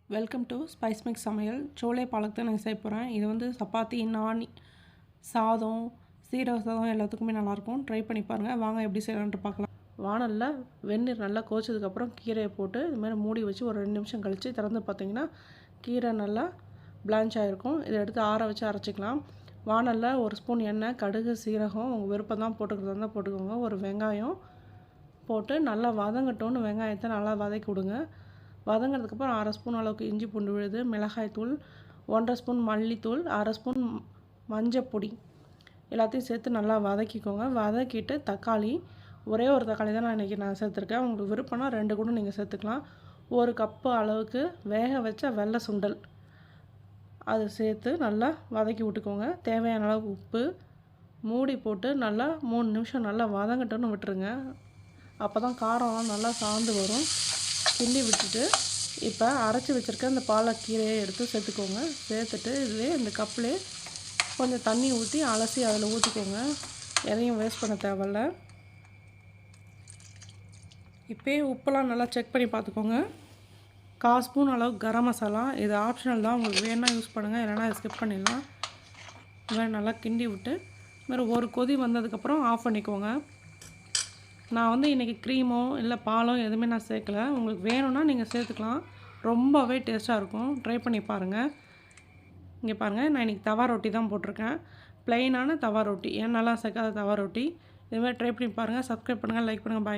Welcome to spice mix சமையல். சோளே பாலக் தான் நான் செய்ய போகிறேன். இது வந்து சப்பாத்தி, நான், சாதம், சீரக சாதம் எல்லாத்துக்குமே நல்லாயிருக்கும். ட்ரை பண்ணி பாருங்கள். வாங்க எப்படி செய்யலான்ட்டு பார்க்கலாம். வானலில் வெந்நீர் நல்லா கொதிச்சதுக்கப்புறம் கீரையை போட்டு இதுமாதிரி மூடி வச்சு ஒரு 2 நிமிஷம் கழித்து திறந்து பார்த்தீங்கன்னா கீரை நல்லா பிளான்ச் ஆகிருக்கும். இதை எடுத்து ஆற வச்சு அரைச்சிக்கலாம். வானலில் 1 ஸ்பூன் எண்ணெய், கடுகு, சீரகம் உங்கள் விருப்பம் தான் போட்டுக்கிறதா இருந்தால் போட்டுக்கோங்க. ஒரு வெங்காயம் போட்டு நல்லா வதங்கட்டும்னு வெங்காயத்தை நல்லா வதக்கி விடுங்க. வதங்கிறதுக்கப்புறம் 1/2 ஸ்பூன் அளவுக்கு இஞ்சி பூண்டு விழுது, மிளகாய்த்தூள், 1/2 ஸ்பூன் மல்லித்தூள், 1/2 ஸ்பூன் மஞ்சப்பொடி எல்லாத்தையும் சேர்த்து நல்லா வதக்கிக்கோங்க. வதக்கிட்டு தக்காளி, ஒரே ஒரு தக்காளி தான் நான் சேர்த்துருக்கேன். உங்களுக்கு விருப்பம்னா 2 கூட நீங்கள் சேர்த்துக்கலாம். 1 கப்பு அளவுக்கு வேக வச்ச வெள்ளை சுண்டல் அதை சேர்த்து நல்லா வதக்கி விட்டுக்கோங்க. தேவையான அளவு உப்பு மூடி போட்டு நல்லா 3 நிமிஷம் நல்லா வதங்கட்டும்னு விட்டுருங்க. அப்போ தான் காரம்லாம் நல்லா சார்ந்து வரும். கிண்டி விட்டுட்டு இப்போ அரைச்சி வச்சுருக்க இந்த பாலக்கீரையை எடுத்து சேர்த்துக்கோங்க. சேர்த்துட்டு இதுலேயே இந்த கப்லேயே கொஞ்சம் தண்ணி ஊற்றி அலசி அதில் ஊற்றிக்கோங்க. எதையும் வேஸ்ட் பண்ண தேவையில்ல. இப்போயே உப்பெல்லாம் நல்லா செக் பண்ணி பார்த்துக்கோங்க. 1/4 ஸ்பூன் அளவுக்கு கரம் மசாலா, இது ஆப்ஷனல் தான், உங்களுக்கு வேணா யூஸ் பண்ணுங்கள், இல்லைனா அதை ஸ்கிப் பண்ணிடலாம். இது மாதிரி நல்லா கிண்டி விட்டு வேறு ஒரு கொதி வந்ததுக்கப்புறம் ஆஃப் பண்ணிக்கோங்க. நான் வந்து இன்றைக்கி க்ரீமோ இல்லை பாலோ எதுவுமே நான் சேர்க்கல. உங்களுக்கு வேணும்னா நீங்கள் சேர்த்துக்கலாம். ரொம்பவே டேஸ்ட்டாக இருக்கும். ட்ரை பண்ணி பாருங்கள். இங்கே பாருங்கள், நான் இன்றைக்கி தவா ரொட்டி தான் போட்டிருக்கேன். ப்ளெயினான தவா ரொட்டி, எண்ணெய்லாம் சேர்க்காத தவா ரொட்டி. இதுமாதிரி ட்ரை பண்ணி பாருங்கள். சப்ஸ்கிரைப் பண்ணுங்கள், லைக் பண்ணுங்கள். பாய்.